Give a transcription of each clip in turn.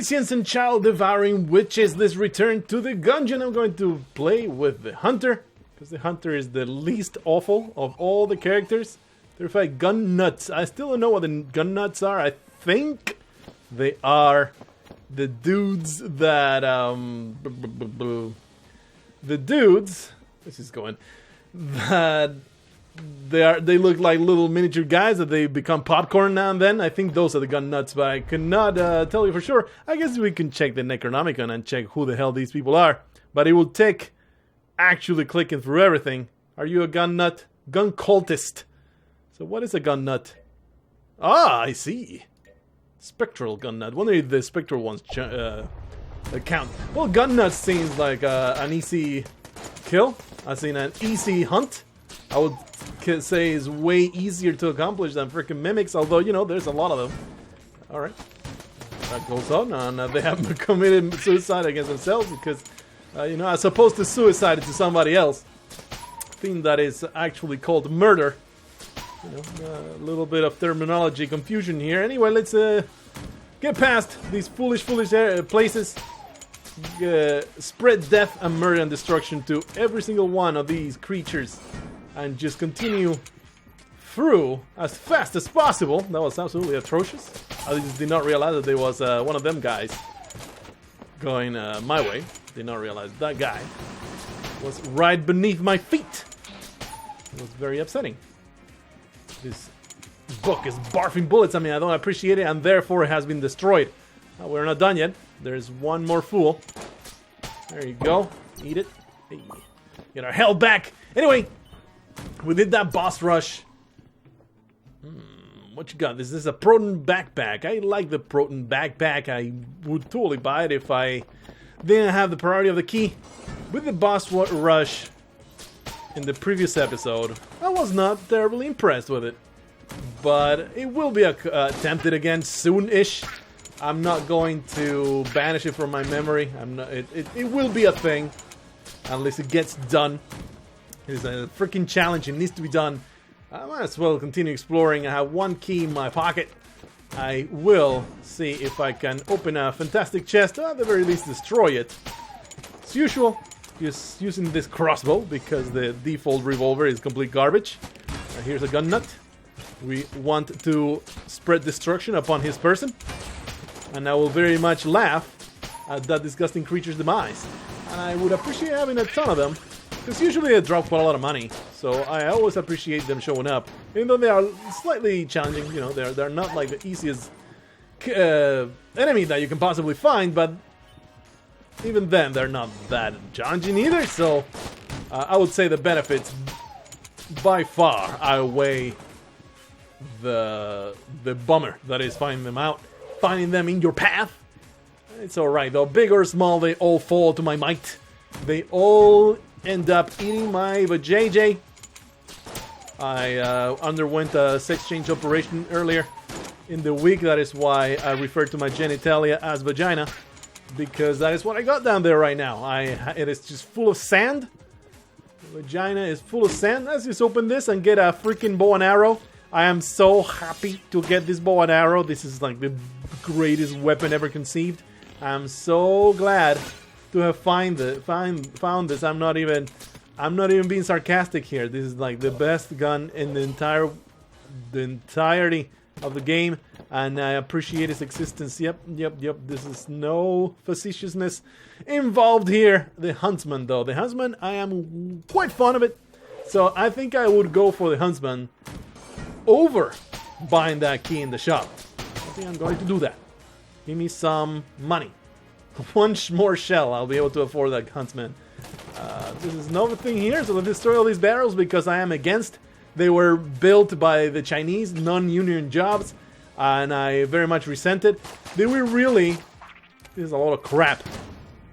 Omniscience and Child Devouring Witches. This return to the Gungeon. I'm going to play with the Hunter, because the Hunter is the least awful of all the characters. They're like gun nuts. I still don't know what the gun nuts are. I think they are the dudes that this is going that they look like little miniature guys that they become popcorn now and then. I think those are the gun nuts, but I cannot tell you for sure. I guess we can check the Necronomicon and check who the hell these people are, but it will take actually clicking through everything. Are you a gun nut? Gun cultist. So what is a gun nut? Ah, I see. Spectral gun nut. Wonder if the spectral ones count. Well, gun nut seems like an easy kill. I've seen an easy hunt. I would say is way easier to accomplish than freaking mimics, although, you know, there's a lot of them. Alright. That goes on, and they haven't committed suicide against themselves because, you know, as opposed to suicide to somebody else. Thing that is actually called murder. You know, a little bit of terminology confusion here. Anyway, let's get past these foolish places. Spread death and murder and destruction to every single one of these creatures. And just continue through as fast as possible. That was absolutely atrocious. I just did not realize that there was one of them guys going my way. Did not realize that guy was right beneath my feet. It was very upsetting. This book is barfing bullets. I mean, I don't appreciate it, and therefore it has been destroyed. We're not done yet. There's one more fool. There you go. Eat it. Hey. Get our hell back. Anyway, we did that boss rush. What you got? This is a Proton backpack. I like the Proton backpack. I would totally buy it if I didn't have the priority of the key. With the boss rush in the previous episode, I was not terribly impressed with it. But it will be attempted again soon-ish. I'm not going to banish it from my memory. It will be a thing. Unless it gets done. It is a freaking challenge. It needs to be done. I might as well continue exploring. I have one key in my pocket. I will see if I can open a fantastic chest, or at the very least destroy it. As usual, just using this crossbow because the default revolver is complete garbage. Here's a gun nut. We want to spread destruction upon his person. And I will very much laugh at that disgusting creature's demise. And I would appreciate having a ton of them. Because usually they drop quite a lot of money, so I always appreciate them showing up. Even though they are slightly challenging, you know, they're not like the easiest enemy that you can possibly find, but even then they're not that challenging either, so I would say the benefits by far outweigh the bummer that is finding them in your path. It's alright though, big or small, they all fall to my might. They all end up eating my vajayjay. I underwent a sex change operation earlier in the week. That is why I refer to my genitalia as vagina, because that is what I got down there right now. It is just full of sand. The vagina is full of sand. Let's just open this and get a freaking bow and arrow. I am so happy to get this bow and arrow. This is like the greatest weapon ever conceived. I'm so glad to have found this. I'm not even being sarcastic here. This is like the best gun in the entirety of the game, and I appreciate its existence. Yep. This is no facetiousness involved here. The Huntsman, though. The Huntsman, I am quite fond of it. So I think I would go for the Huntsman over buying that key in the shop. I think I'm going to do that. Give me some money. One more shell, I'll be able to afford that Huntsman. This is another thing here, so let's destroy all these barrels because I am against. They were built by the Chinese, non-union jobs, and I very much resent it. Did we really... This is a lot of crap.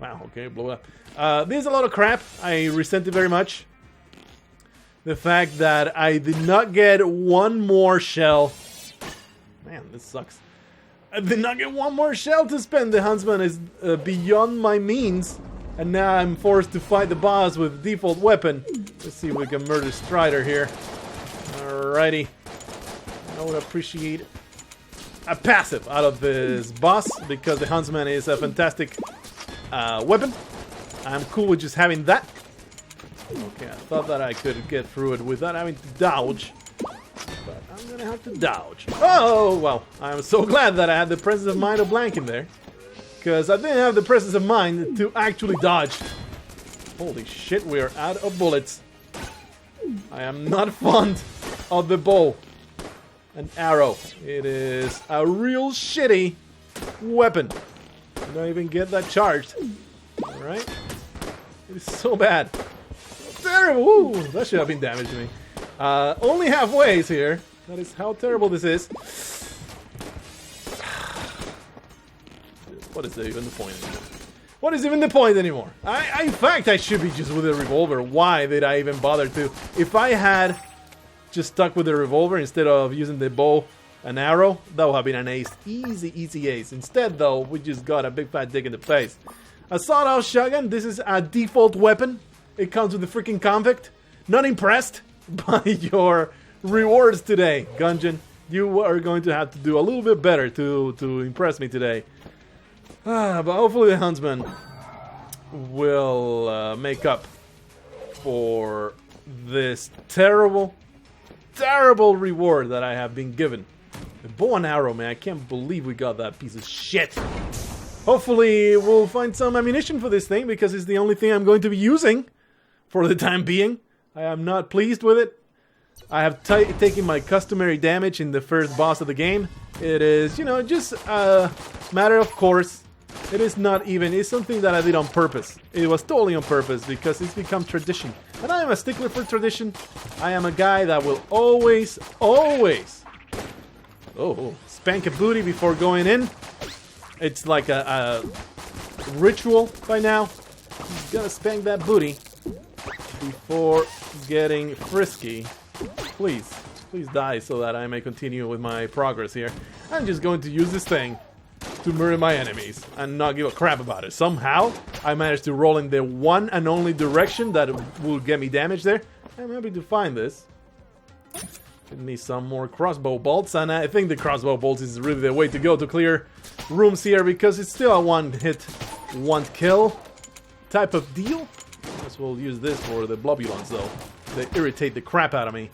Wow, okay, blow it up. This is a lot of crap. I resent it very much. The fact that I did not get one more shell. Man, this sucks. I did not get one more shell to spend. The Huntsman is beyond my means. And now I'm forced to fight the boss with default weapon. Let's see if we can murder Strider here. Alrighty. I would appreciate a passive out of this boss because the Huntsman is a fantastic weapon. I'm cool with just having that. Okay, I thought that I could get through it without having to dodge. But I'm gonna have to dodge. Oh, well, I'm so glad that I had the presence of mind of blank in there. Because I didn't have the presence of mind to actually dodge. Holy shit, we are out of bullets. I am not fond of the bow and arrow. It is a real shitty weapon. I don't even get that charged. Alright? It is so bad. Terrible! Ooh, that should have been damaging me. Only halfway here. That is how terrible this is. What is even the point anymore? What is even the point anymore? In fact, I should be just with a revolver. Why did I even bother to? If I had just stuck with the revolver instead of using the bow and arrow, that would have been an ace. Easy, easy ace. Instead, though, we just got a big fat dick in the face. A sawed-off shotgun. This is a default weapon. It comes with the freaking convict. Not impressed by your rewards today, Gungeon. You are going to have to do a little bit better to impress me today. But hopefully the Huntsman will make up for this terrible, terrible reward that I have been given. The bow and arrow, man. I can't believe we got that piece of shit. Hopefully we'll find some ammunition for this thing because it's the only thing I'm going to be using for the time being. I am not pleased with it. I have taken my customary damage in the first boss of the game. It is, you know, just a matter of course. It is not even, it's something that I did on purpose. It was totally on purpose because it's become tradition. And I am a stickler for tradition. I am a guy that will always spank a booty before going in. It's like a ritual by now. You gotta spank that booty before getting frisky. Please die so that I may continue with my progress here. I'm just going to use this thing to murder my enemies and not give a crap about it. Somehow, I managed to roll in the one and only direction that will get me damage there. I'm happy to find this. Give me some more crossbow bolts, and I think the crossbow bolts is really the way to go to clear rooms here because it's still a one-hit, one-kill type of deal. I guess we'll use this for the blobulons, though. They irritate the crap out of me.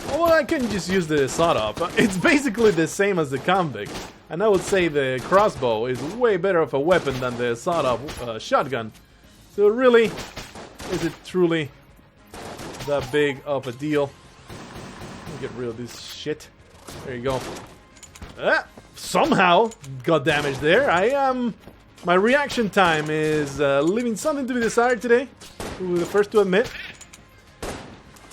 Well, I can just use the sawed-off. It's basically the same as the convict. And I would say the crossbow is way better of a weapon than the sawed-off shotgun. So really, is it truly that big of a deal? Let me get rid of this shit. There you go. Somehow got damage there. My reaction time is leaving something to be desired today. We were the first to admit.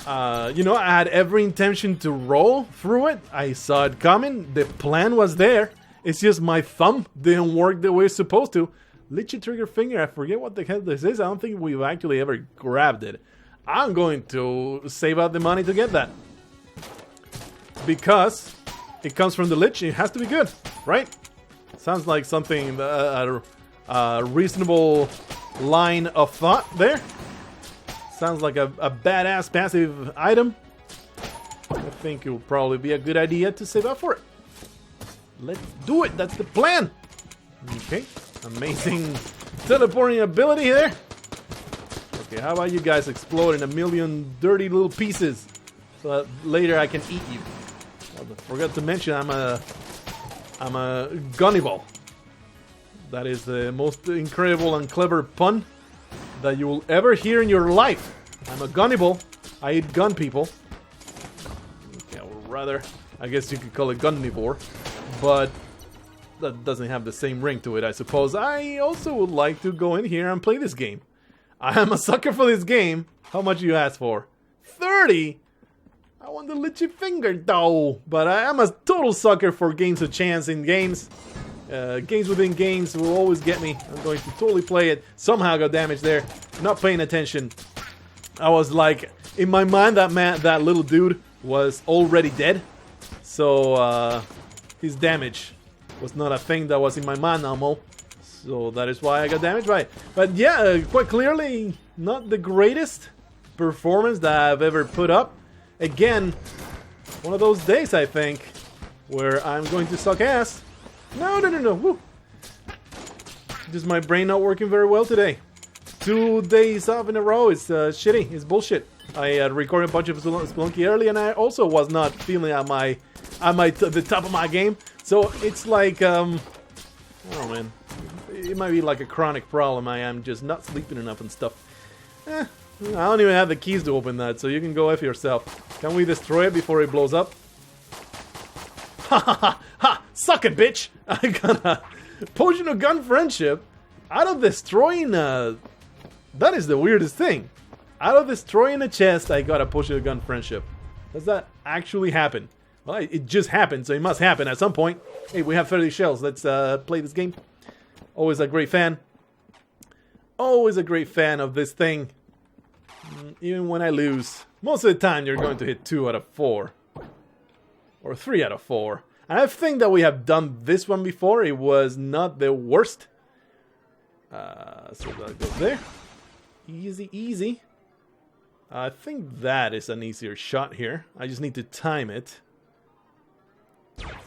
You know, I had every intention to roll through it. I saw it coming. The plan was there. It's just my thumb didn't work the way it's supposed to. Litchi trigger finger. I forget what the hell this is. I don't think we've actually ever grabbed it. I'm going to save out the money to get that. Because it comes from the Lich. It has to be good, right? Sounds like something, a reasonable line of thought there. Sounds like a badass passive item. I think it will probably be a good idea to save up for it. Let's do it. That's the plan. Okay. Amazing teleporting ability there. Okay, how about you guys explode in a million dirty little pieces so that later I can eat you. I forgot to mention I'm a gunnibal. That is the most incredible and clever pun that you will ever hear in your life. I'm a gunnibal. I eat gun people. Okay, or rather, I guess you could call it gunnivore, but that doesn't have the same ring to it, I suppose. I also would like to go in here and play this game. I am a sucker for this game. How much you ask for? 30? I want the litchy finger though. But I am a total sucker for games of chance in games. Games within games will always get me. I'm going to totally play it. Somehow got damaged there. Not paying attention. I was like, in my mind, that little dude was already dead. So his damage was not a thing that was in my mind no more. So that is why I got damaged by it. But yeah, quite clearly not the greatest performance that I've ever put up. Again, one of those days I think where I'm going to suck ass. No, no, no, no. Woo. Just my brain not working very well today. 2 days off in a row is shitty. It's bullshit. I recorded a bunch of Spelunky early, and I also was not feeling at the top of my game. So it's like, oh man, it might be like a chronic problem. I am just not sleeping enough and stuff. I don't even have the keys to open that, so you can go F yourself. Can we destroy it before it blows up? Ha ha ha ha! Suck it, bitch! I got a potion of gun friendship out of destroying that is the weirdest thing. Out of destroying a chest, I got a potion of gun friendship. Does that actually happen? Well, it just happened, so it must happen at some point. Hey, we have 30 shells. Let's play this game. Always a great fan. Always a great fan of this thing. Even when I lose. Most of the time, you're going to hit 2 out of 4. Or 3 out of 4. And I think that we have done this one before. It was not the worst. So that goes there. Easy, easy. I think that is an easier shot here. I just need to time it.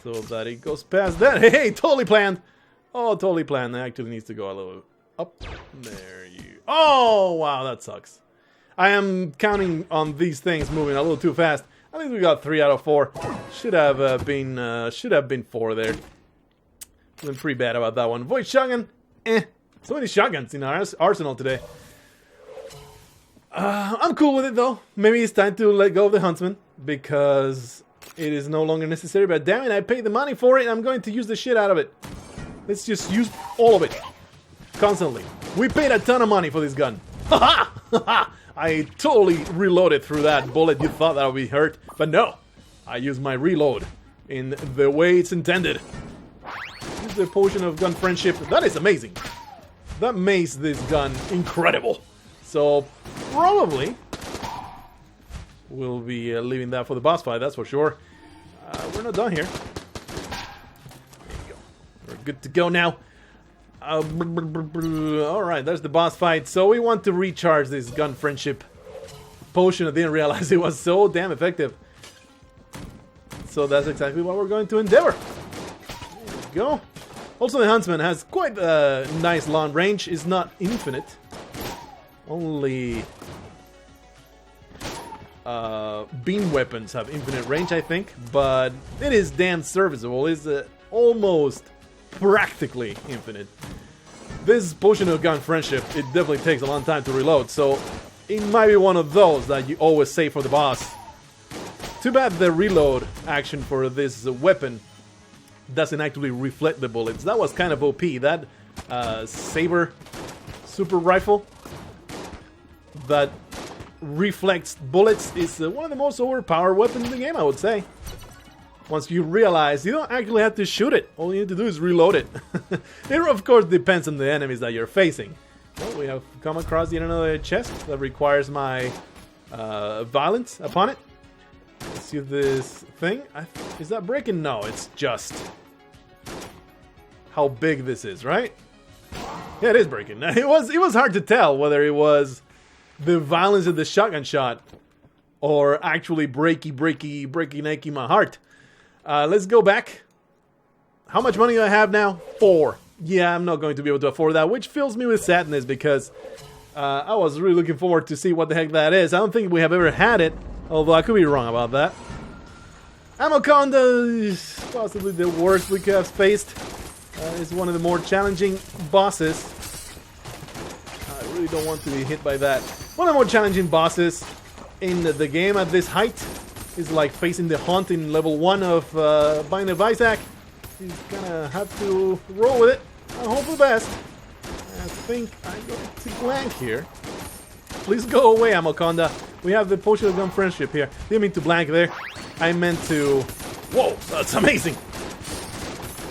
So that it goes past that. Hey, totally planned. Oh, totally planned. It actually needs to go a little up. There you... Oh, wow, that sucks. I am counting on these things moving a little too fast. I think we got 3 out of 4. Should have been 4 there. Feeling pretty bad about that one. Void shotgun. So many shotguns in our arsenal today. I'm cool with it though. Maybe it's time to let go of the huntsman because it is no longer necessary. But damn it, I paid the money for it and I'm going to use the shit out of it. Let's just use all of it. Constantly. We paid a ton of money for this gun. Haha! Haha! I totally reloaded through that bullet. You thought that would be hurt. But no. I used my reload in the way it's intended. Use the potion of gun friendship. That is amazing. That makes this gun incredible. So, probably we'll be leaving that for the boss fight, that's for sure. We're not done here. There you go. We're good to go now. Alright, there's the boss fight. So we want to recharge this gun friendship potion. I didn't realize it was so damn effective. So that's exactly what we're going to endeavor. There you go. Also, the Huntsman has quite a nice long range. It's not infinite. Only beam weapons have infinite range, I think. But it is damn serviceable. It's almost practically infinite. This potion of gun friendship, it definitely takes a long time to reload. So it might be one of those that you always save for the boss. Too bad the reload action for this weapon doesn't actually reflect the bullets. That was kind of OP. That saber super rifle that reflects bullets is one of the most overpowered weapons in the game, I would say. Once you realize you don't actually have to shoot it, all you need to do is reload it. It of course depends on the enemies that you're facing. Well, we have come across yet another chest that requires my violence upon it. Let's see this thing. Is that breaking? No, it's just how big this is, right? Yeah, it is breaking. It was hard to tell whether it was the violence of the shotgun shot or actually breaking my heart. Let's go back. How much money do I have now? 4. Yeah, I'm not going to be able to afford that, which fills me with sadness because I was really looking forward to see what the heck that is. I don't think we have ever had it, although I could be wrong about that. Amoconda is possibly the worst we could have faced. It's one of the more challenging bosses. I really don't want to be hit by that. One of the more challenging bosses in the game at this height is like facing the Hunt in level 1 of Bind of Isaac. He's gonna have to roll with it. I hope for the best. I think I'm going to blank here. Please go away, Amoconda. We have the potion of gun friendship here. Didn't mean to blank there. I meant to... Whoa, that's amazing.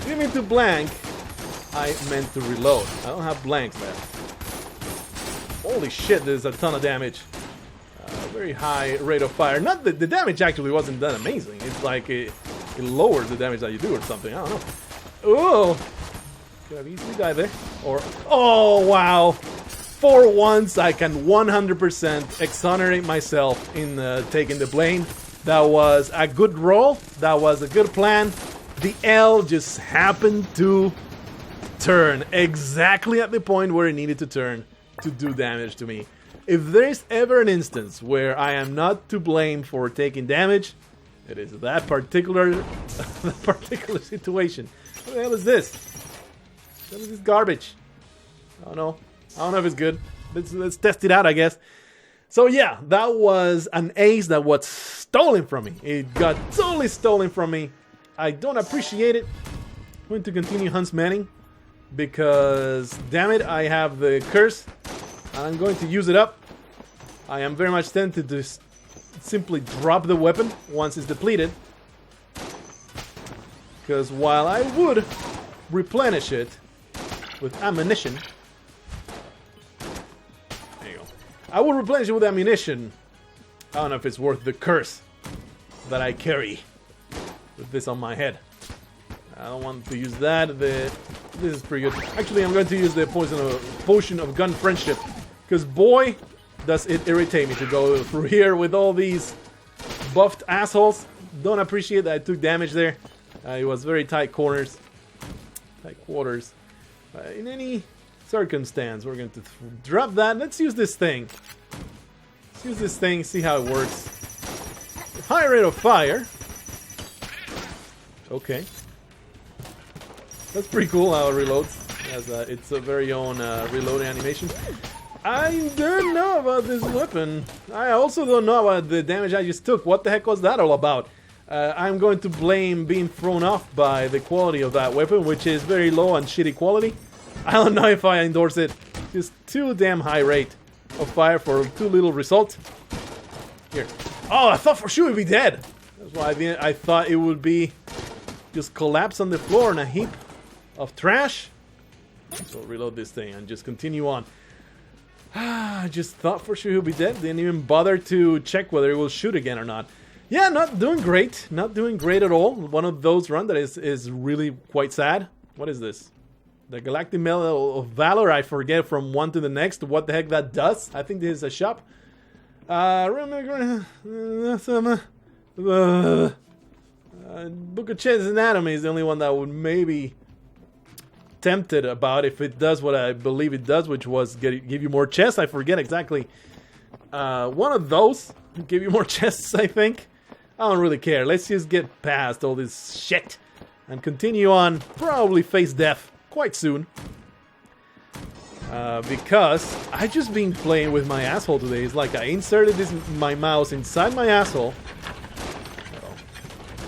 Didn't mean to blank. I meant to reload. I don't have blanks left. Holy shit, there's a ton of damage. Very high rate of fire. Not the damage actually wasn't that amazing. It's like it lowers the damage that you do or something. I don't know. Oh, could have easily died there. Or oh wow, for once I can 100% exonerate myself in taking the blame. That was a good roll. That was a good plan. The L just happened to turn exactly at the point where it needed to turn to do damage to me. If there's ever an instance where I am not to blame for taking damage, it is that particular situation. What the hell is this? What is this garbage? I don't know. I don't know if it's good. Let's test it out, I guess. So yeah, that was an ace that was stolen from me. It got totally stolen from me. I don't appreciate it. I'm going to continue huntsmanning because, damn it, I have the curse. I'm going to use it up. I am very much tempted to simply drop the weapon once it's depleted. Because while I would replenish it with ammunition, there you go. I would replenish it with ammunition. I don't know if it's worth the curse that I carry with this on my head. I don't want to use that. This is pretty good. Actually, I'm going to use the potion of gun friendship. Because boy, does it irritate me to go through here with all these buffed assholes. Don't appreciate that I took damage there. It was very tight corners. Tight quarters. In any circumstance, we're going to drop that. Let's use this thing. Let's use this thing, see how it works. High rate of fire. Okay. That's pretty cool how it reloads. It's a very own reloading animation. I don't know about this weapon. I also don't know about the damage I just took. What the heck was that all about? I'm going to blame being thrown off by the quality of that weapon, which is very low and shitty quality. I don't know if I endorse it. Just too damn high rate of fire for too little result. Here. Oh, I thought for sure it would be dead. That's why I thought it would be just collapse on the floor in a heap of trash. So reload this thing and just continue on. I just thought for sure he'll be dead. Didn't even bother to check whether he will shoot again or not. Yeah, not doing great. Not doing great at all. One of those runs that is really quite sad. What is this? The Galactic Medal of Valor. I forget from one to the next what the heck that does. I think this is a shop. Book of Chess Anatomy is the only one that would maybe tempted about if it does what I believe it does, which was give you more chests. I forget exactly. One of those give you more chests, I think. I don't really care. Let's just get past all this shit and continue on. Probably face death quite soon. Because I just been playing with my asshole today. It's like I inserted my mouse inside my asshole.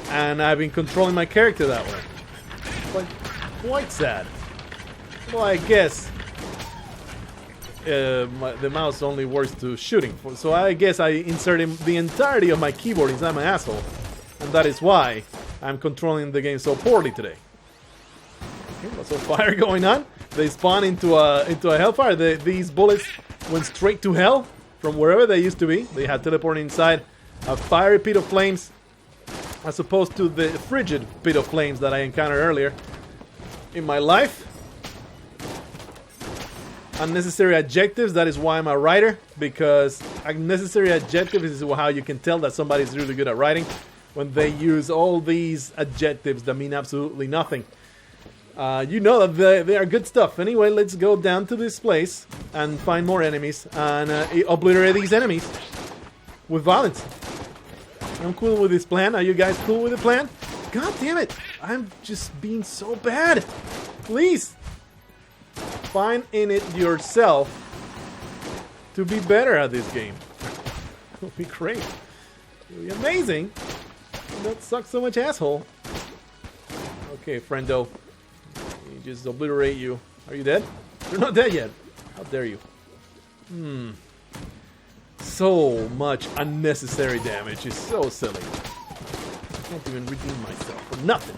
And I've been controlling my character that way. Quite sad. Well, I guess the mouse only works to shooting. So I guess I inserted the entirety of my keyboard inside my asshole. And that is why I'm controlling the game so poorly today. Okay, lots of fire going on. They spawn into a hellfire. These bullets went straight to hell from wherever they used to be. They had teleported inside a fiery pit of flames, as opposed to the frigid pit of flames that I encountered earlier in my life. Unnecessary adjectives, that is why I'm a writer, because unnecessary adjectives is how you can tell that somebody's really good at writing, when they use all these adjectives that mean absolutely nothing. You know that they are good stuff. Anyway, let's go down to this place and find more enemies and obliterate these enemies with violence. I'm cool with this plan. Are you guys cool with the plan? God damn it! I'm just being so bad. Please find in it yourself to be better at this game. It'll be great. It'll be amazing. That sucks so much, asshole. Okay, friendo. Let me just obliterate you. Are you dead? You're not dead yet. How dare you? So much unnecessary damage. It's so silly. I can't even redeem myself for nothing.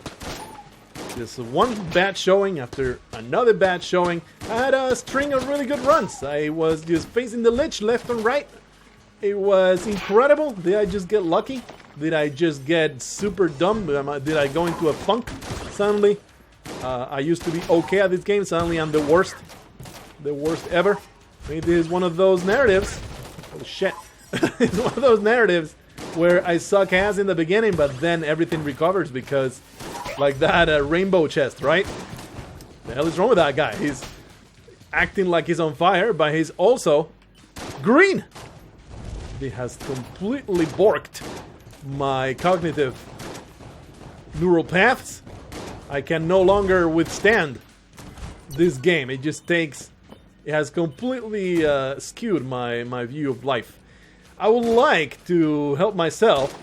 Just one bad showing after another bad showing. I had a string of really good runs. I was just facing the lich left and right. It was incredible. Did I just get lucky? Did I just get super dumb? Did I go into a funk suddenly? I used to be okay at this game. Suddenly I'm the worst. The worst ever. Maybe this is one of those narratives. Oh shit. It's one of those narratives where I suck ass in the beginning, but then everything recovers because Like that rainbow chest, right? The hell is wrong with that guy? He's acting like he's on fire, but he's also green. He has completely borked my cognitive neural paths. I can no longer withstand this game. It just takes... It has completely skewed my view of life. I would like to help myself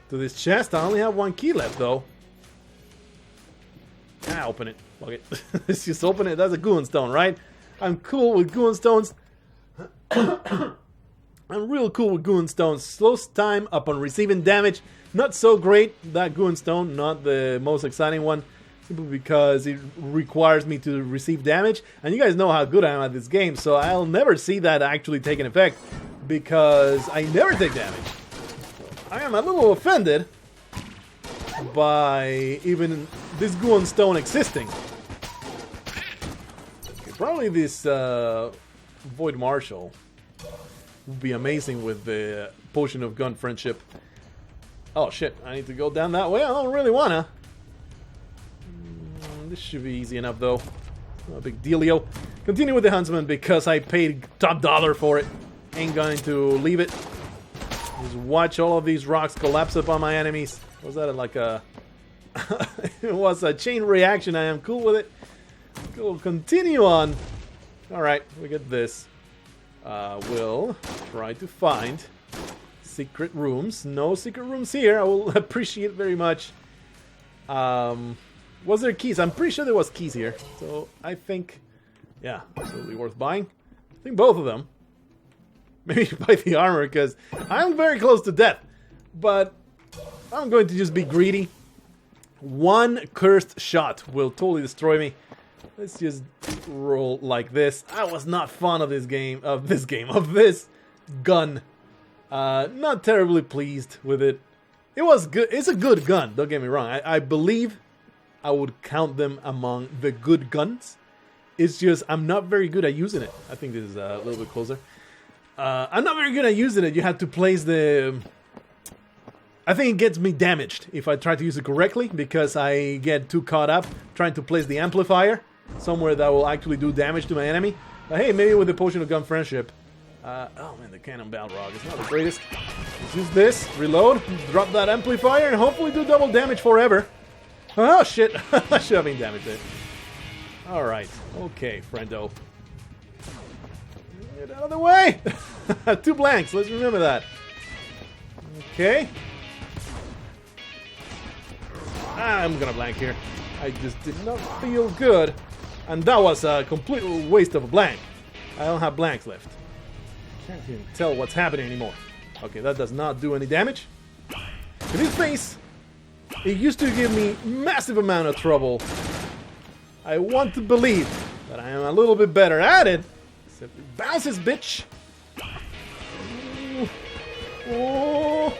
to this chest. I only have one key left, though. Open it. Fuck it. Let's just open it. That's a Gungeon stone, right? I'm cool with Gungeon stones. I'm real cool with Gungeon stones. Slows time upon receiving damage. Not so great, that Gungeon stone. Not the most exciting one. Simply because it requires me to receive damage. And you guys know how good I am at this game. So I'll never see that actually take an effect. Because I never take damage. I am a little offended by even this Gungeon stone existing. Okay, probably this Void Marshal would be amazing with the Potion of Gun Friendship. Oh shit, I need to go down that way. I don't really wanna. This should be easy enough though. No big dealio. Continue with the Huntsman because I paid top dollar for it. Ain't going to leave it. Just watch all of these rocks collapse upon my enemies. Was that like a... It was a chain reaction. I am cool with it. We'll continue on. Alright, we get this. We'll try to find secret rooms. No secret rooms here. I will appreciate it very much. Was there keys? I'm pretty sure there was keys here. So I think... Yeah, absolutely worth buying. I think both of them. Maybe buy the armor, because I'm very close to death. But I'm going to just be greedy. One cursed shot will totally destroy me. Let's just roll like this. I was not fond of this gun. Not terribly pleased with it. It was good. It's a good gun, don't get me wrong. I believe I would count them among the good guns. It's just I'm not very good at using it. I think this is a little bit closer. I'm not very good at using it. You have to place the... I think it gets me damaged if I try to use it correctly, because I get too caught up trying to place the amplifier somewhere that will actually do damage to my enemy. But hey, maybe with the Potion of Gun Friendship. Oh man, the cannon Blargh is not the greatest. Let's use this, reload, drop that amplifier, and hopefully do double damage forever. Oh shit, I should have been damaged there. Alright, okay, friendo. Get out of the way! 2 blanks, let's remember that. Okay. I'm gonna blank here. I just did not feel good. And that was a complete waste of a blank. I don't have blanks left. Can't even tell what's happening anymore. Okay, that does not do any damage. In his face, it used to give me massive amount of trouble. I want to believe that I am a little bit better at it. Except it bounces, bitch. Ooh.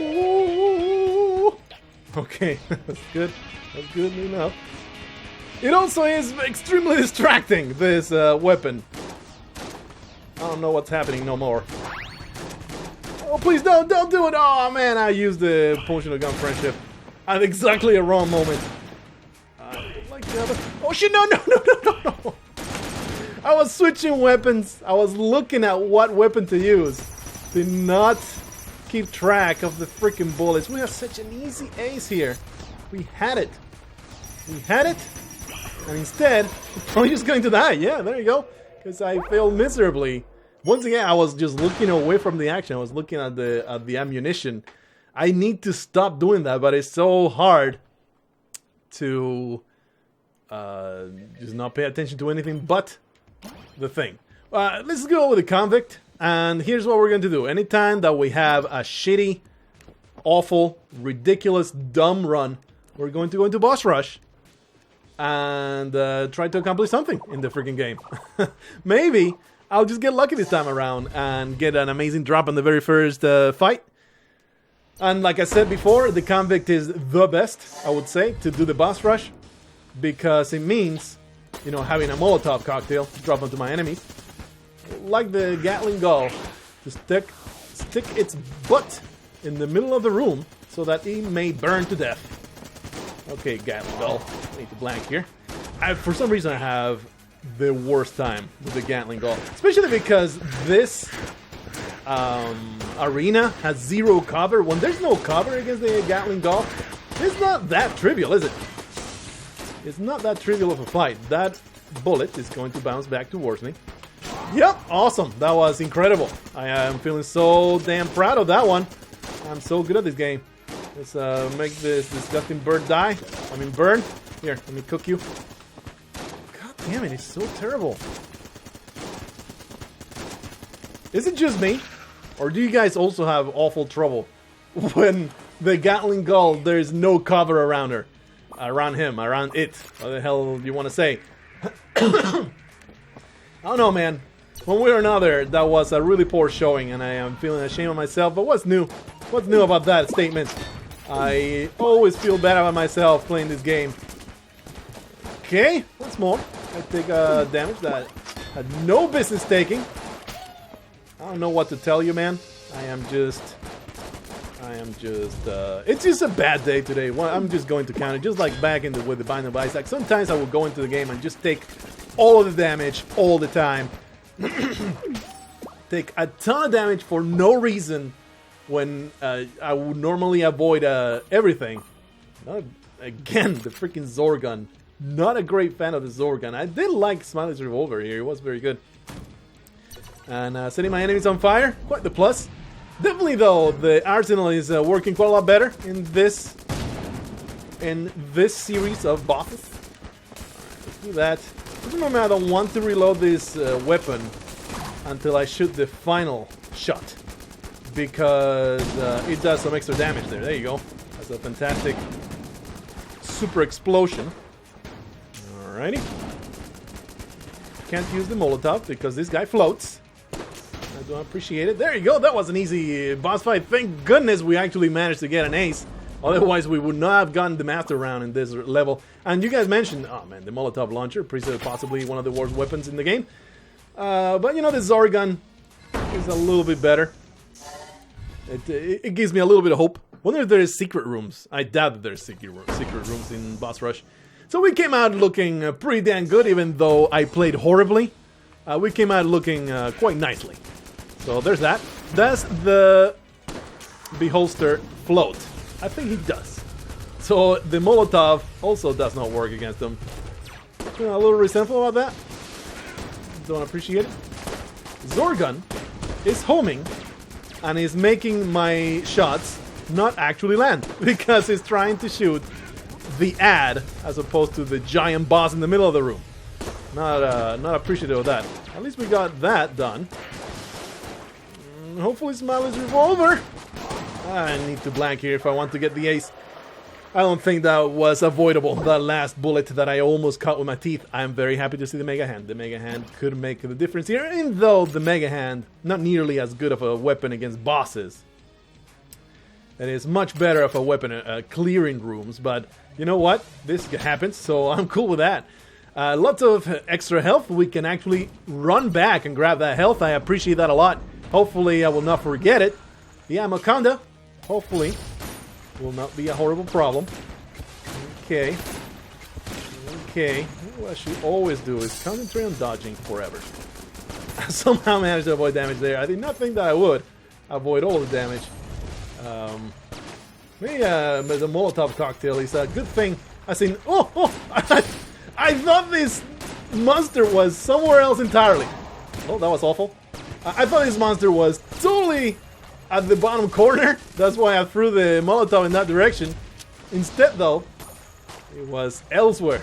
Ooh. Okay, that's good. That's good enough. It also is extremely distracting, this weapon. I don't know what's happening no more. Oh, please don't do it! Oh man, I used the Potion of Gun Friendship at exactly a wrong moment. Like the other... Oh shit, no! I was switching weapons. I was looking at what weapon to use. Did not keep track of the freaking bullets. We have such an easy ace here. We had it. We had it. And instead, I'm just going to die. Yeah, there you go. Because I failed miserably. Once again, I was just looking away from the action. I was looking at the ammunition. I need to stop doing that, but it's so hard to just not pay attention to anything but the thing. Let's go with the convict. And here's what we're going to do. Anytime that we have a shitty, awful, ridiculous, dumb run, we're going to go into boss rush and try to accomplish something in the freaking game. Maybe I'll just get lucky this time around and get an amazing drop on the very first fight. And like I said before, the convict is the best, I would say, to do the boss rush, because it means, you know, having a Molotov cocktail drop onto my enemies, like the Gatling gun, to stick its butt in the middle of the room so that it may burn to death. Okay, Gatling Gull. I need to blank here. For some reason, I have the worst time with the Gatling Gull. Especially because this arena has zero cover. When there's no cover against the Gatling Gull, it's not that trivial, is it? It's not that trivial of a fight. That bullet is going to bounce back towards me. Yep, awesome. That was incredible. I am feeling so damn proud of that one. I'm so good at this game. Let's make this disgusting bird die. I mean burn. Here, let me cook you. God damn it, it's so terrible. Is it just me? Or do you guys also have awful trouble when the Gatling Gull, there's no cover around her? Around him, around it. What the hell do you want to say? I don't know, man. One way or another, that was a really poor showing, and I am feeling ashamed of myself. But what's new? What's new about that statement? I always feel bad about myself playing this game. Okay, once more. I take damage that I had no business taking. I don't know what to tell you, man. It's just a bad day today. I'm just going to count it, just like back with the Bind of Isaac. Sometimes I will go into the game and just take all of the damage all the time. Take a ton of damage for no reason when I would normally avoid everything. Again, the freaking Zorgun. Not a great fan of the Zorgun. I did like Smiley's revolver here. It was very good. And setting my enemies on fire, quite the plus. Definitely, though, the arsenal is working quite a lot better in this series of bosses. Let's do that. Just remember, I don't want to reload this weapon until I shoot the final shot, because it does some extra damage there. There you go. That's a fantastic super explosion. Alrighty. Can't use the Molotov because this guy floats. I don't appreciate it. There you go. That was an easy boss fight. Thank goodness we actually managed to get an ace. Otherwise, we would not have gotten the master round in this level. And you guys mentioned, oh man, the Molotov launcher, possibly one of the worst weapons in the game. But you know, the Zorgun is a little bit better. It gives me a little bit of hope. Wonder if there is secret rooms. I doubt that there's secret rooms in Boss Rush. So we came out looking pretty damn good, even though I played horribly. We came out looking quite nicely. So there's that. Does the Beholster float? I think he does. So the Molotov also does not work against him. You know, a little resentful about that. Don't appreciate it. Zorgun is homing and is making my shots not actually land because he's trying to shoot the ad as opposed to the giant boss in the middle of the room. Not appreciative of that. At least we got that done. Hopefully Smiley's revolver. I need to blank here if I want to get the ace. I don't think that was avoidable, that last bullet that I almost caught with my teeth. I'm very happy to see the Mega Hand. The Mega Hand could make the difference here, even though the Mega Hand, not nearly as good of a weapon against bosses. It is much better of a weapon clearing rooms, but you know what? This happens, so I'm cool with that. Lots of extra health. We can actually run back and grab that health. I appreciate that a lot. Hopefully I will not forget it. The Amoconda, hopefully, will not be a horrible problem. Okay. What I should always do is concentrate on dodging forever. I somehow managed to avoid damage there. I did not think that I would avoid all the damage. Maybe the Molotov cocktail is a good thing. I thought this monster was somewhere else entirely. Oh, that was awful. I thought this monster was totally at the bottom corner. That's why I threw the Molotov in that direction. Instead, though, it was elsewhere.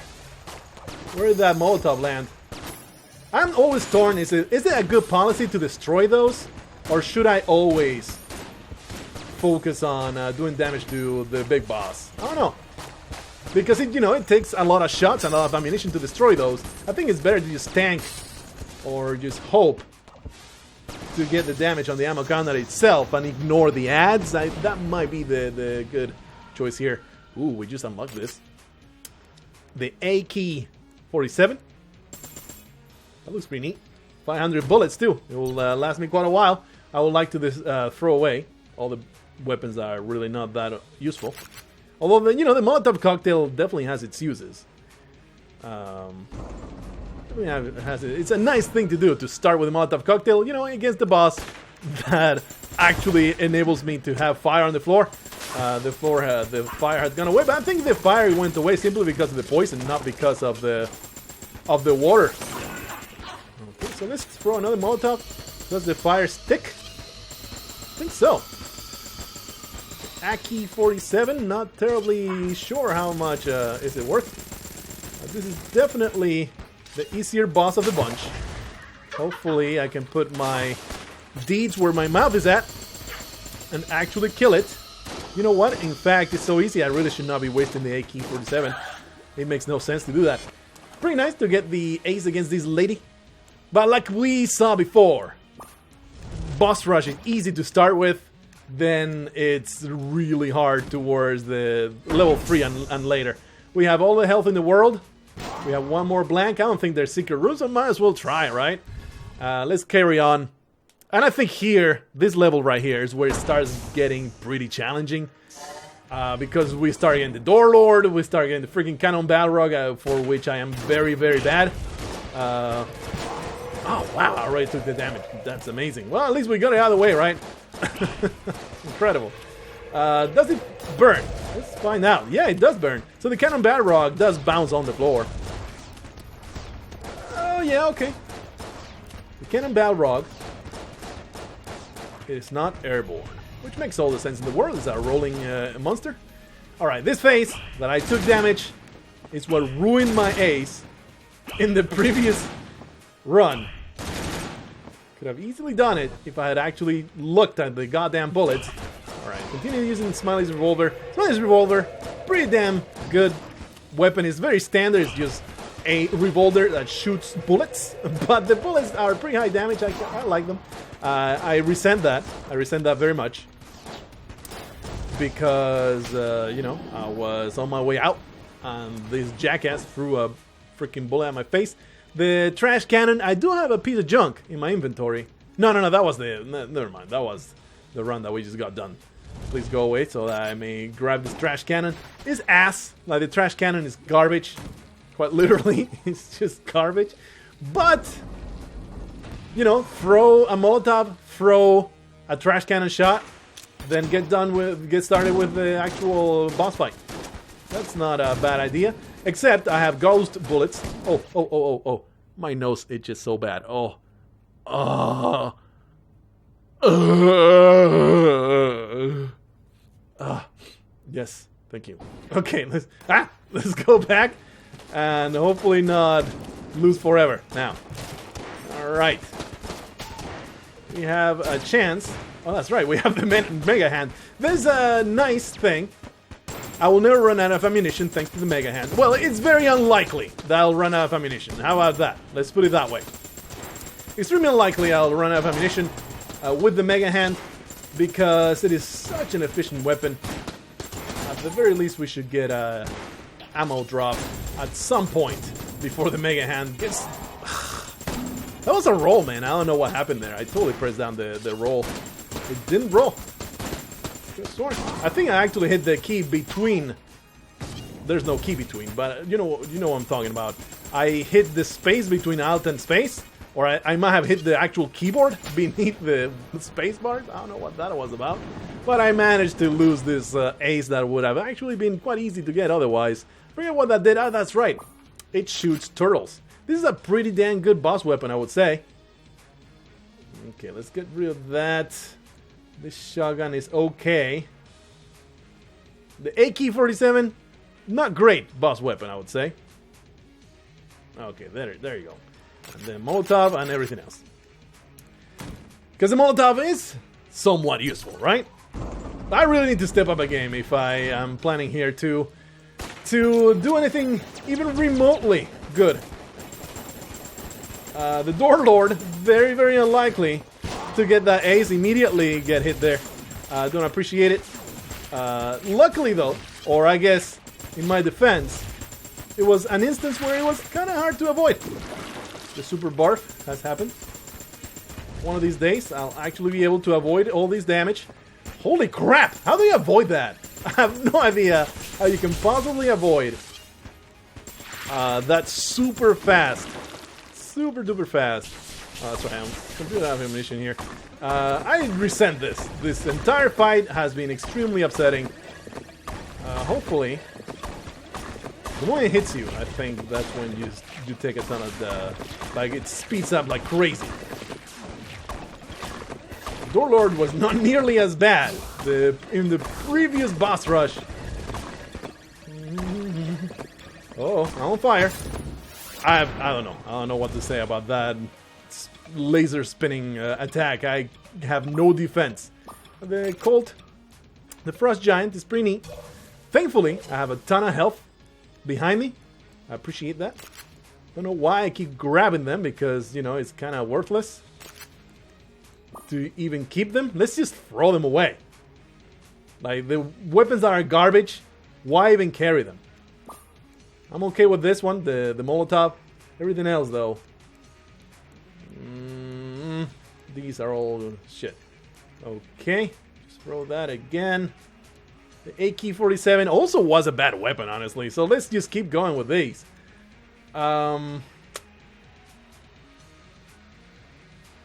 Where did that Molotov land? I'm always torn. Is it a good policy to destroy those? Or should I always focus on doing damage to the big boss? I don't know. Because it takes a lot of shots and a lot of ammunition to destroy those. I think it's better to just tank or just hope to get the damage on the Amoconda itself and ignore the ads. That might be the good choice here. Ooh, we just unlocked this. The AK-47. That looks pretty neat. 500 bullets too. It will last me quite a while. I would like to throw away all the weapons that are really not that useful. Although, you know, the Molotov cocktail definitely has its uses. It's a nice thing to do, to start with a Molotov cocktail, you know, against the boss that actually enables me to have fire on the floor. The fire had gone away, but I think the fire went away simply because of the poison, not because of the water. Okay, so let's throw another Molotov. Does the fire stick? I think so. Aki 47, not terribly sure how much is it worth. This is definitely the easier boss of the bunch. Hopefully I can put my deeds where my mouth is at and actually kill it. You know what? In fact, it's so easy I really should not be wasting the AK-47. It makes no sense to do that. Pretty nice to get the ace against this lady. But like we saw before, boss rush is easy to start with. Then it's really hard towards the level 3 and later. We have all the health in the world. We have one more blank. I don't think there's secret rooms, so might as well try, right? Let's carry on. And I think here, this level right here is where it starts getting pretty challenging. Because we start getting the Door Lord, we start getting the freaking Cannon Balrog, for which I am very, very bad. Oh, wow, I already took the damage. That's amazing. Well, at least we got it out of the way, right? Incredible. Does it burn? Let's find out. Yeah, it does burn. So the Cannon Balrog does bounce on the floor. Oh, yeah, okay. The Cannon Balrog is not airborne, which makes all the sense in the world. It's a rolling monster. Alright, this phase that I took damage is what ruined my ace in the previous run. Could have easily done it if I had actually looked at the goddamn bullets. Alright, continue using Smiley's revolver. Smiley's revolver, pretty damn good weapon. It's very standard. It's just a revolver that shoots bullets, but the bullets are pretty high damage. I like them. I resent that. I resent that very much. Because, you know, I was on my way out and this jackass threw a freaking bullet at my face. The trash cannon, I do have a piece of junk in my inventory. No, that was never mind. That was the run that we just got done. Please go away so that I may grab this trash cannon. It's ass. Like, the trash cannon is garbage. Quite literally, it's just garbage. But, you know, throw a Molotov, throw a trash cannon shot, then get started with the actual boss fight. That's not a bad idea. Except I have ghost bullets. Oh. My nose itches so bad. Yes, thank you. Okay, let's go back and hopefully not lose forever now. Alright. We have a chance. Oh, that's right, we have the Mega Hand. There's a nice thing. I will never run out of ammunition thanks to the Mega Hand. Well, it's very unlikely that I'll run out of ammunition. How about that? Let's put it that way. Extremely unlikely I'll run out of ammunition with the Mega Hand because it is such an efficient weapon. At the very least, we should get a ammo drop at some point before the Mega Hand gets... That was a roll, man. I don't know what happened there. I totally pressed down the roll. It didn't roll. I think I actually hit the key between. There's no key between, but you know what I'm talking about. I hit the space between Alt and space, or I might have hit the actual keyboard beneath the space bars. I don't know what that was about, but I managed to lose this ace that would have actually been quite easy to get otherwise. Forget what that did. Oh, that's right. It shoots turtles. This is a pretty damn good boss weapon, I would say. Okay, let's get rid of that. This shotgun is okay. The AK-47, not great boss weapon, I would say. Okay, there you go. And then Molotov and everything else. Because the Molotov is somewhat useful, right? I really need to step up a game if I am planning here to do anything even remotely good. The Door Lord, very, very unlikely to get that ace, immediately get hit there. Don't appreciate it. Luckily though, or I guess in my defense, it was an instance where it was kind of hard to avoid. The super barf has happened. One of these days, I'll actually be able to avoid all this damage. Holy crap! How do you avoid that? I have no idea how you can possibly avoid that super fast. Super duper fast. Oh, that's right, I'm completely out of ammunition here. I resent this. This entire fight has been extremely upsetting. Hopefully, the moment it hits you, I think that's when you take a ton of the... Like, it speeds up like crazy. Door Lord was not nearly as bad in the previous boss rush. Oh, I'm on fire. I don't know. I don't know what to say about that laser spinning attack. I have no defense. The Colt, the Frost Giant is pretty neat. Thankfully, I have a ton of health behind me. I appreciate that. Don't know why I keep grabbing them because, you know, it's kind of worthless to even keep them. Let's just throw them away. Like, the weapons that are garbage, why even carry them? I'm okay with this one, the Molotov. Everything else, though. These are all shit. Okay, just throw that again. The AK-47 also was a bad weapon, honestly. So let's just keep going with these. You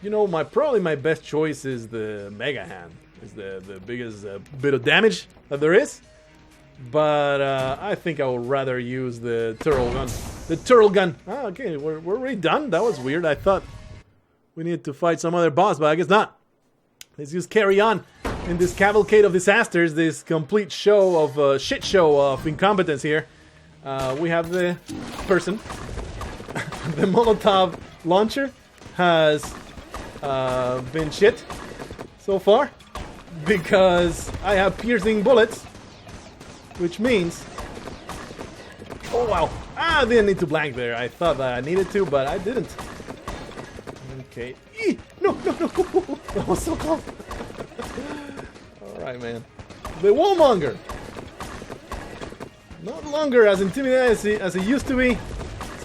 know, probably my best choice is the Mega Hand. It's the biggest bit of damage that there is. But I think I would rather use the turtle gun. The turtle gun. Ah, okay, we're already done. That was weird. I thought we needed to fight some other boss, but I guess not. Let's just carry on in this cavalcade of disasters. This complete show of shit show of incompetence here. We have the person. The Molotov launcher has been shit so far because I have piercing bullets. Which means... Oh, wow. I didn't need to blank there. I thought that I needed to, but I didn't. Okay. Eee! No, no, no. That was so close. Alright, man. The Wallmonger. Not longer as intimidating as it used to be.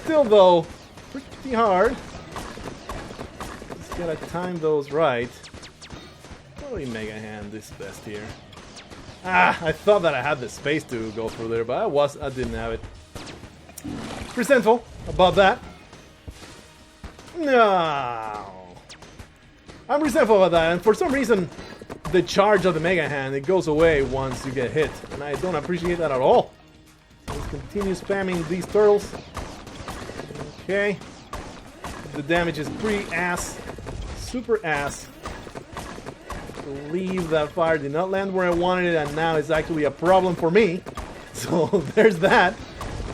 Still, though, pretty hard. Just gotta time those right. Probably Mega Hand is best here. Ah, I thought that I had the space to go through there, but I didn't have it. Resentful about that. No. I'm resentful about that, and for some reason, the charge of the Mega Hand, it goes away once you get hit, and I don't appreciate that at all. Let's continue spamming these turtles. Okay. The damage is pretty ass. Super ass. Believe that fire did not land where I wanted it, and now it's actually a problem for me. So there's that.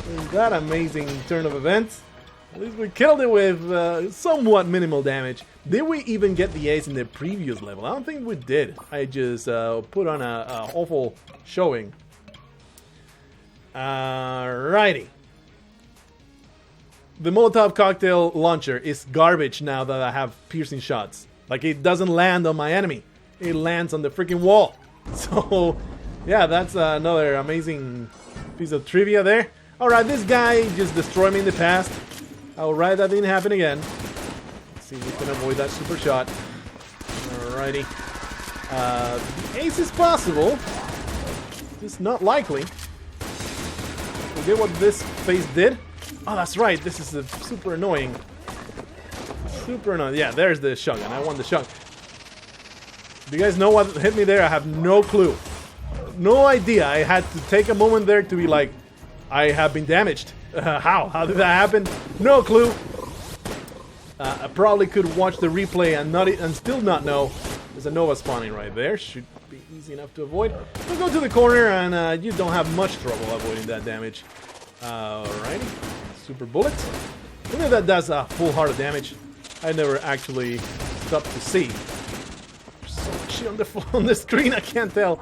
There's that amazing turn of events. At least we killed it with somewhat minimal damage. Did we even get the ace in the previous level? I don't think we did. I just put on a awful showing. Alrighty. The Molotov cocktail launcher is garbage now that I have piercing shots. Like, it doesn't land on my enemy. It lands on the freaking wall. So, yeah, that's another amazing piece of trivia there. Alright, this guy just destroyed me in the past. Alright, that didn't happen again. Let's see if we can avoid that super shot. Alrighty. The ace is possible. It's not likely. Forget what this phase did. Oh, that's right. This is super annoying. Super annoying. Yeah, there's the shotgun. I want the shotgun. Do you guys know what hit me there? I have no clue. No idea. I had to take a moment there to be like, I have been damaged. How? How did that happen? No clue. I probably could watch the replay and still not know. There's a Nova spawning right there. Should be easy enough to avoid. We'll go to the corner and you don't have much trouble avoiding that damage. Alrighty. Super bullets. Look at that does a full heart of damage. I never actually stopped to see. So much shit on the screen, I can't tell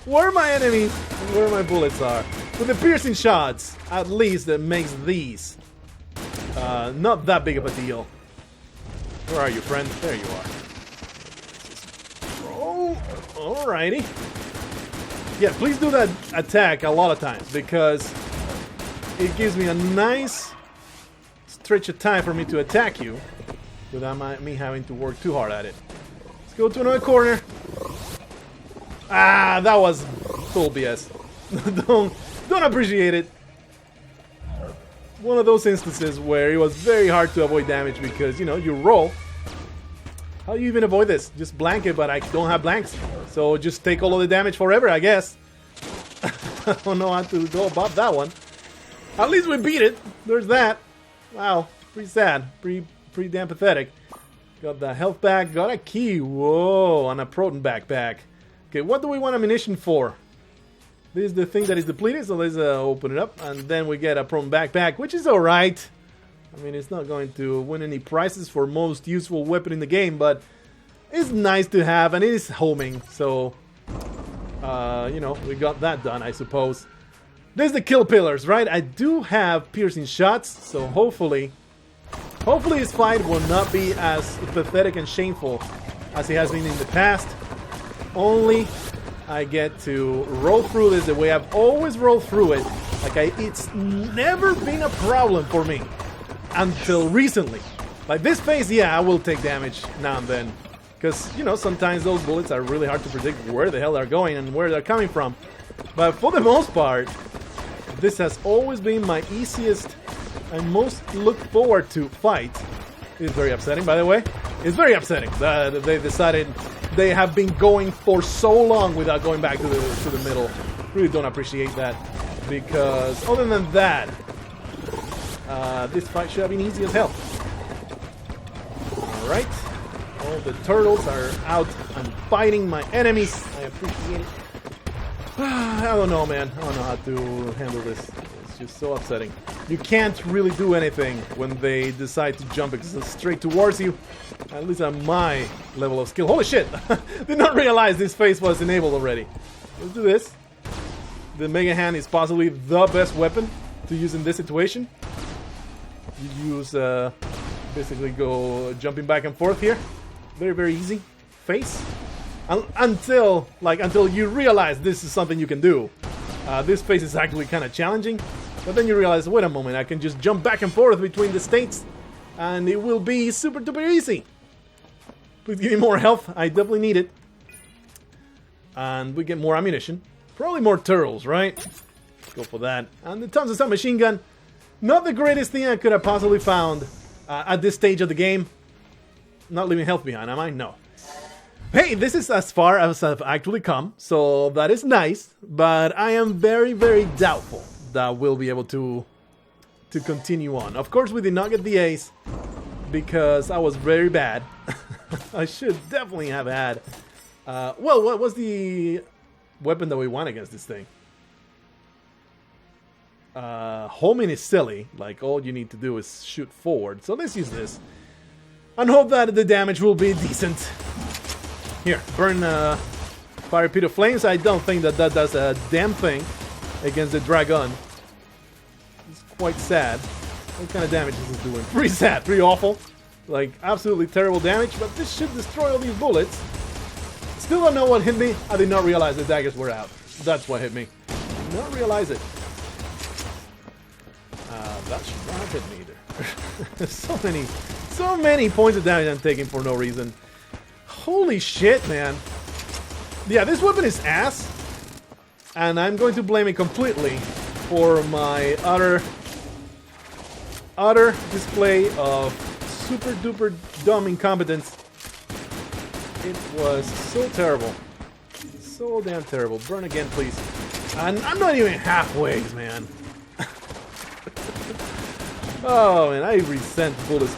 where my enemies and where my bullets are. With the piercing shots, at least that makes these not that big of a deal. Where are you, friend? There you are. Oh, alrighty. Yeah, please do that attack a lot of times because it gives me a nice stretch of time for me to attack you without me having to work too hard at it. Let's go to another corner. Ah, that was full BS. Don't appreciate it. One of those instances where it was very hard to avoid damage because, you know, you roll. How do you even avoid this? Just blank it, but I don't have blanks. So just take all of the damage forever, I guess. I don't know how to go about that one. At least we beat it. There's that. Wow. Pretty sad. Pretty damn pathetic. Got the health back. Got a key. Whoa. And a proton backpack. Okay, what do we want ammunition for? This is the thing that is depleted, so let's open it up. And then we get a proton backpack, which is alright. I mean, it's not going to win any prizes for most useful weapon in the game, but it's nice to have, and it is homing, so, you know, we got that done, I suppose. There's the kill pillars, right? I do have piercing shots, so hopefully this fight will not be as pathetic and shameful as it has been in the past. Only I get to roll through this the way I've always rolled through it. Like, it's never been a problem for me. Until recently. Like this phase, yeah, I will take damage now and then. Because, you know, sometimes those bullets are really hard to predict where the hell they're going and where they're coming from. But for the most part, this has always been my easiest and most look forward to fight. It's very upsetting, by the way. It's very upsetting that they decided they have been going for so long without going back to the middle. Really don't appreciate that. Because other than that, this fight should have been easy as hell. Alright. All the turtles are out and fighting my enemies. I appreciate it. I don't know, man. I don't know how to handle this. It's just so upsetting. You can't really do anything when they decide to jump straight towards you. At least at my level of skill. Holy shit! Did not realize this phase was enabled already. Let's do this. The Mega Hand is possibly the best weapon to use in this situation. You use, basically go jumping back and forth here. Very, very easy. Face. Until you realize this is something you can do. This phase is actually kind of challenging. But then you realize, wait a moment, I can just jump back and forth between the states. And it will be super duper easy. Please give me more health. I definitely need it. And we get more ammunition. Probably more turtles, right? Go for that. And the tons of submachine gun. Not the greatest thing I could have possibly found at this stage of the game. Not leaving health behind, am I? No. Hey, this is as far as I've actually come, so that is nice. But I am very, very doubtful that we'll be able to continue on. Of course, we did not get the ace because I was very bad. I should definitely have had. Well, what was the weapon that we won against this thing? Homing is silly. Like, all you need to do is shoot forward. So let's use this. And hope that the damage will be decent. Here, burn Fire Pit of Flames. I don't think that does a damn thing against the dragon. It's quite sad. What kind of damage is this doing? Pretty sad, pretty awful. Like, absolutely terrible damage, but this should destroy all these bullets. Still don't know what hit me. I did not realize the daggers were out. That's what hit me. Did not realize it. That should not have hit me either. so many points of damage I'm taking for no reason. Holy shit, man. Yeah, this weapon is ass. And I'm going to blame it completely for my utter display of super duper dumb incompetence. It was so terrible. So damn terrible. Burn again, please. And I'm not even halfway, man. Oh man, I resent bullet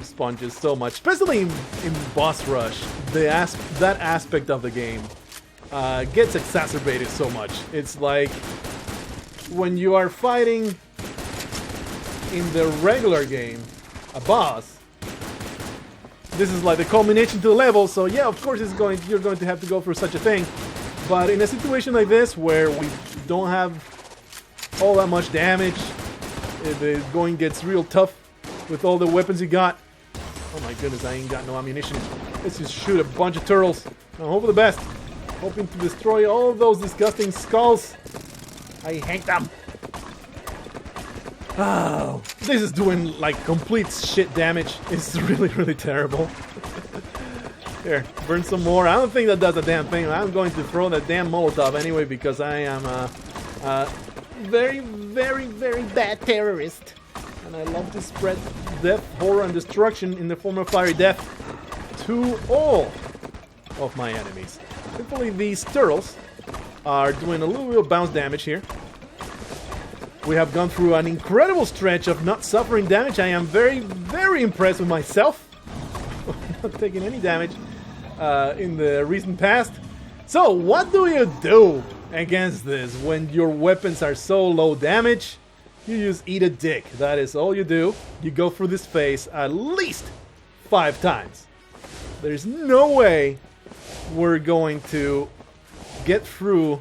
sponges so much, especially in boss rush. That aspect of the game gets exacerbated so much. It's like when you are fighting in the regular game a boss. This is like the culmination to the level, so yeah, of course you're going to have to go through such a thing. But in a situation like this where we don't have all that much damage, the going gets real tough with all the weapons you got. Oh my goodness, I ain't got no ammunition. Let's just shoot a bunch of turtles. I hope for the best. Hoping to destroy all those disgusting skulls. I hate them. Oh, this is doing like complete shit damage. It's really, really terrible. Here, burn some more. I don't think that does a damn thing. I'm going to throw that damn Molotov anyway because I am very, very, very bad terrorist. And I love to spread death, horror, and destruction in the form of fiery death to all of my enemies. Thankfully, these turtles are doing a little bit of bounce damage here. We have gone through an incredible stretch of not suffering damage. I am very, very impressed with myself. Not taking any damage in the recent past. So, what do you do against this when your weapons are so low damage? You use Eat a Dick. That is all you do. You go through this phase at least 5 times. There's no way we're going to get through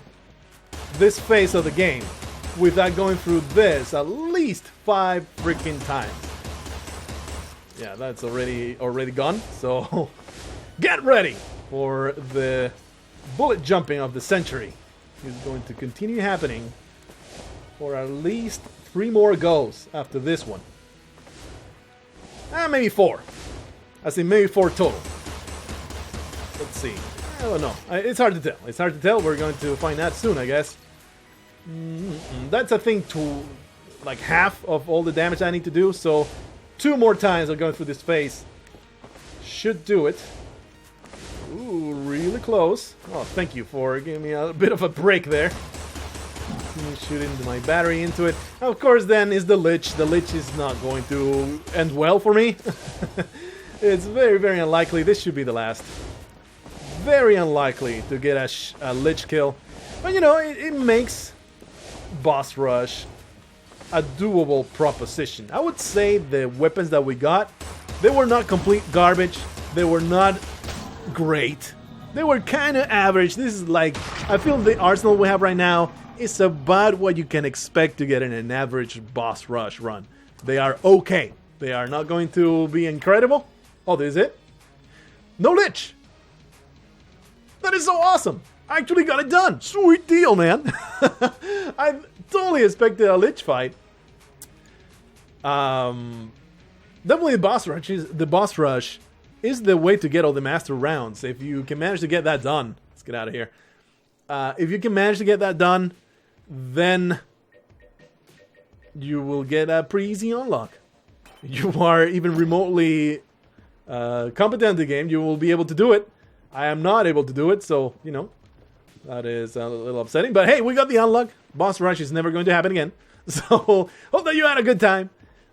this phase of the game without going through this at least 5 freaking times. Yeah, that's already gone. So get ready for the bullet jumping of the century. It's going to continue happening for at least 3 more goes after this one. Maybe 4. I say maybe 4 total. Let's see. I don't know. It's hard to tell. It's hard to tell. We're going to find out soon, I guess. That's I think to like half of all the damage I need to do. So 2 more times of going through this phase should do it. Ooh, really close. Oh, thank you for giving me a bit of a break there. Shooting my battery into it. Of course, then is the Lich. The Lich is not going to end well for me. It's very, very unlikely. This should be the last. Very unlikely to get a Lich kill. But you know, it makes boss rush a doable proposition. I would say the weapons that we got, they were not complete garbage. They were not great. They were kind of average. This is like, I feel the arsenal we have right now is about what you can expect to get in an average boss rush run. They are okay. They are not going to be incredible. Oh, this is it? No Lich! That is so awesome! I actually got it done! Sweet deal, man! I totally expected a Lich fight. Definitely the boss rush is the way to get all the master rounds. If you can manage to get that done, let's get out of here. If you can manage to get that done, then you will get a pretty easy unlock. You are even remotely competent in the game, you will be able to do it. I am not able to do it, so, you know, that is a little upsetting. But hey, we got the unlock. Boss rush is never going to happen again. So, hope that you had a good time.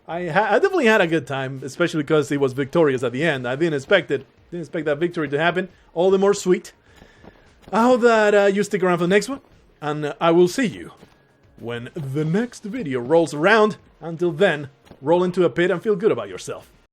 I definitely had a good time, especially because he was victorious at the end. I didn't expect it. Didn't expect that victory to happen. All the more sweet. I hope that you stick around for the next one. And I will see you when the next video rolls around. Until then, roll into a pit and feel good about yourself.